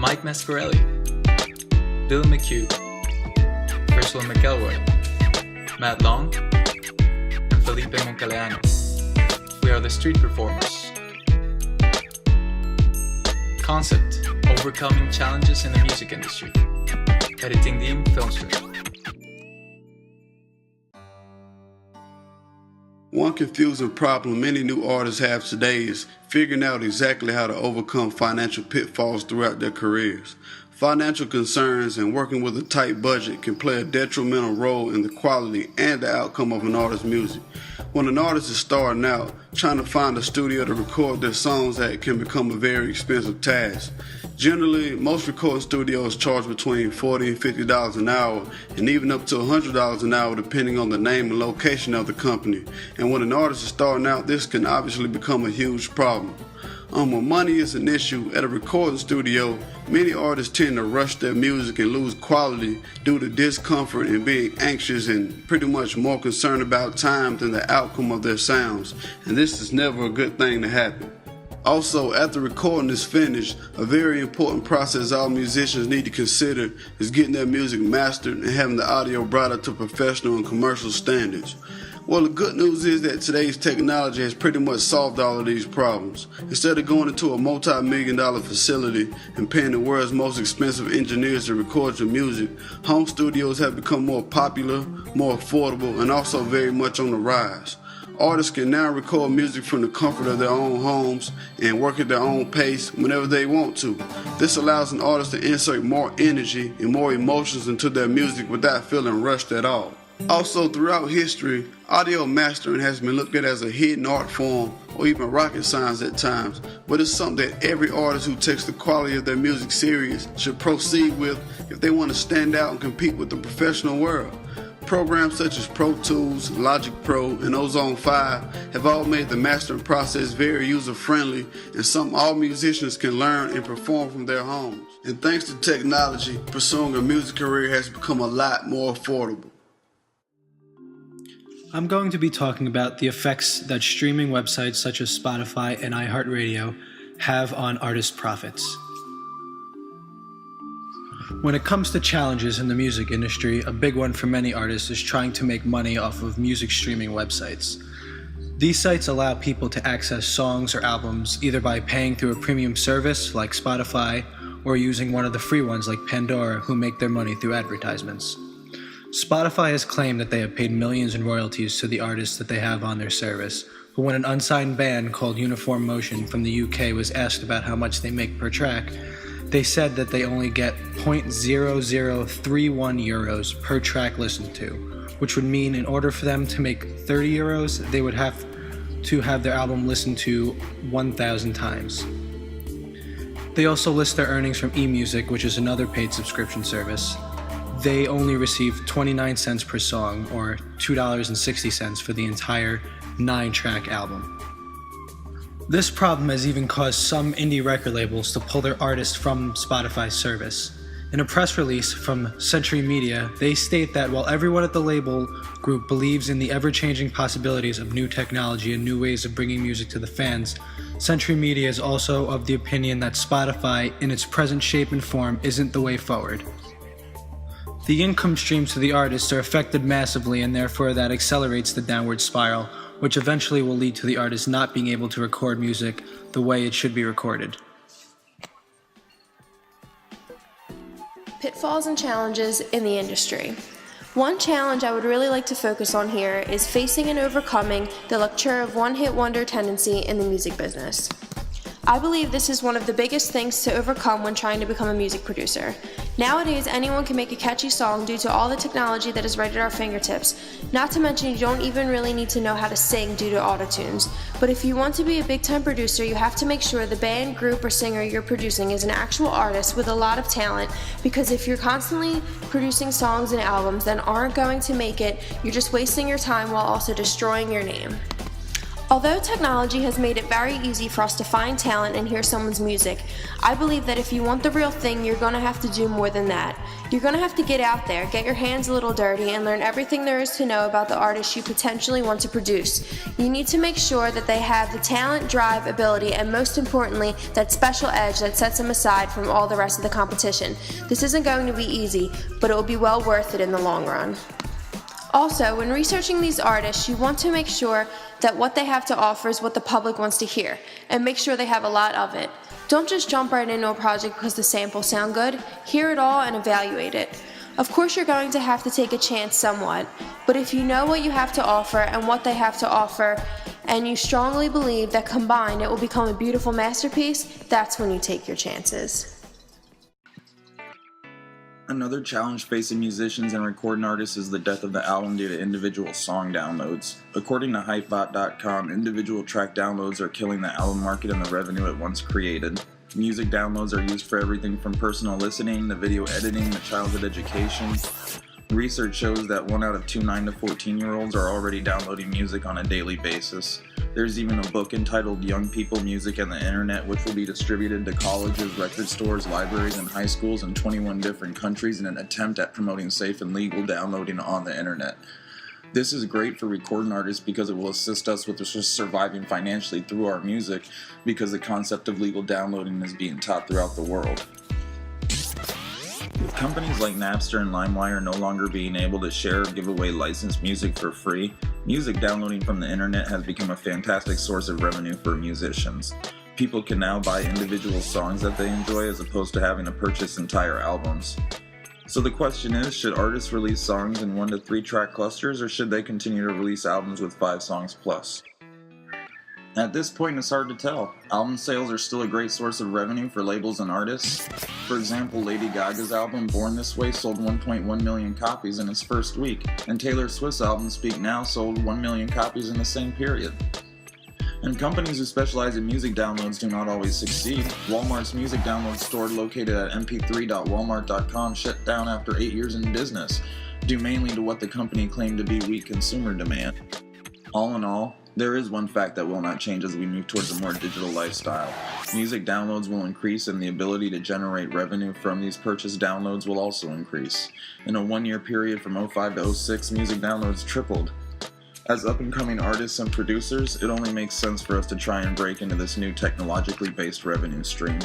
Mike Mascarelli, Dylan McHugh, Ursula McElroy, Matt Long, and Felipe Moncaleano. We are the Street Performers. Concept: overcoming challenges in the music industry. Editing team: Filmstrip. One confusing problem many new artists have today is figuring out exactly how to overcome financial pitfalls throughout their careers. Financial concerns and working with a tight budget can play a detrimental role in the quality and the outcome of an artist's music. When an artist is starting out, trying to find a studio to record their songs at can become a very expensive task. Generally, most recording studios charge between $40 and $50 an hour, and even up to $100 an hour depending on the name and location of the company. And when an artist is starting out, this can obviously become a huge problem. When money is an issue at a recording studio, many artists tend to rush their music and lose quality due to discomfort and being anxious and pretty much more concerned about time than the outcome of their sounds, and this is never a good thing to happen. Also, after recording is finished, a very important process all musicians need to consider is getting their music mastered and having the audio brought up to professional and commercial standards. Well, the good news is that today's technology has pretty much solved all of these problems. Instead of going into a multi-million-dollar facility and paying the world's most expensive engineers to record your music, home studios have become more popular, more affordable, and also very much on the rise. Artists can now record music from the comfort of their own homes and work at their own pace whenever they want to. This allows an artist to insert more energy and more emotions into their music without feeling rushed at all. Also, throughout history, audio mastering has been looked at as a hidden art form or even rocket science at times, but it's something that every artist who takes the quality of their music serious should proceed with if they want to stand out and compete with the professional world. Programs such as Pro Tools, Logic Pro, and Ozone 5 have all made the mastering process very user-friendly and something all musicians can learn and perform from their homes. And thanks to technology, pursuing a music career has become a lot more affordable. I'm going to be talking about the effects that streaming websites such as Spotify and iHeartRadio have on artist profits. When it comes to challenges in the music industry, a big one for many artists is trying to make money off of music streaming websites. These sites allow people to access songs or albums either by paying through a premium service like Spotify or using one of the free ones like Pandora, who make their money through advertisements. Spotify has claimed that they have paid millions in royalties to the artists that they have on their service, but when an unsigned band called Uniform Motion from the UK was asked about how much they make per track, they said that they only get 0.0031 euros per track listened to, which would mean in order for them to make 30 euros, they would have to have their album listened to 1,000 times. They also list their earnings from eMusic, which is another paid subscription service. They only receive 29 cents per song, or $2.60 for the entire 9-track album. This problem has even caused some indie record labels to pull their artists from Spotify's service. In a press release from Century Media, they state that while everyone at the label group believes in the ever-changing possibilities of new technology and new ways of bringing music to the fans, Century Media is also of the opinion that Spotify, in its present shape and form, isn't the way forward. The income streams to the artists are affected massively, and therefore that accelerates the downward spiral, which eventually will lead to the artist not being able to record music the way it should be recorded. Pitfalls and challenges in the industry. One challenge I would really like to focus on here is facing and overcoming the luxury of one-hit wonder tendency in the music business. I believe this is one of the biggest things to overcome when trying to become a music producer. Nowadays, anyone can make a catchy song due to all the technology that is right at our fingertips. Not to mention, you don't even really need to know how to sing due to autotunes. But if you want to be a big-time producer, you have to make sure the band, group, or singer you're producing is an actual artist with a lot of talent, because if you're constantly producing songs and albums that aren't going to make it, you're just wasting your time while also destroying your name. Although technology has made it very easy for us to find talent and hear someone's music, I believe that if you want the real thing, you're going to have to do more than that. You're going to have to get out there, get your hands a little dirty, and learn everything there is to know about the artist you potentially want to produce. You need to make sure that they have the talent, drive, ability, and most importantly, that special edge that sets them aside from all the rest of the competition. This isn't going to be easy, but it will be well worth it in the long run. Also, when researching these artists, you want to make sure that what they have to offer is what the public wants to hear, and make sure they have a lot of it. Don't just jump right into a project because the samples sound good. Hear it all and evaluate it. Of course, you're going to have to take a chance somewhat, but if you know what you have to offer and what they have to offer, and you strongly believe that combined it will become a beautiful masterpiece, that's when you take your chances. Another challenge facing musicians and recording artists is the death of the album due to individual song downloads. According to Hypebot.com, individual track downloads are killing the album market and the revenue it once created. Music downloads are used for everything from personal listening to video editing to childhood education. Research shows that 1 out of 2 9 to 14-year-olds are already downloading music on a daily basis. There's even a book entitled Young People, Music, and the Internet, which will be distributed to colleges, record stores, libraries, and high schools in 21 different countries in an attempt at promoting safe and legal downloading on the internet. This is great for recording artists because it will assist us with just surviving financially through our music, because the concept of legal downloading is being taught throughout the world. With companies like Napster and LimeWire no longer being able to share or give away licensed music for free, music downloading from the internet has become a fantastic source of revenue for musicians. People can now buy individual songs that they enjoy as opposed to having to purchase entire albums. So the question is, should artists release songs in 1 to 3 track clusters, or should they continue to release albums with 5 songs plus? At this point, it's hard to tell. Album sales are still a great source of revenue for labels and artists. For example, Lady Gaga's album Born This Way sold 1.1 million copies in its first week, and Taylor Swift's album Speak Now sold 1 million copies in the same period. And companies who specialize in music downloads do not always succeed. Walmart's music download store, located at mp3.walmart.com, shut down after 8 years in business, due mainly to what the company claimed to be weak consumer demand. All in all, there is one fact that will not change as we move towards a more digital lifestyle. Music downloads will increase, and the ability to generate revenue from these purchased downloads will also increase. In a 1-year period from 2005 to 2006, music downloads tripled. As up-and-coming artists and producers, it only makes sense for us to try and break into this new technologically based revenue stream.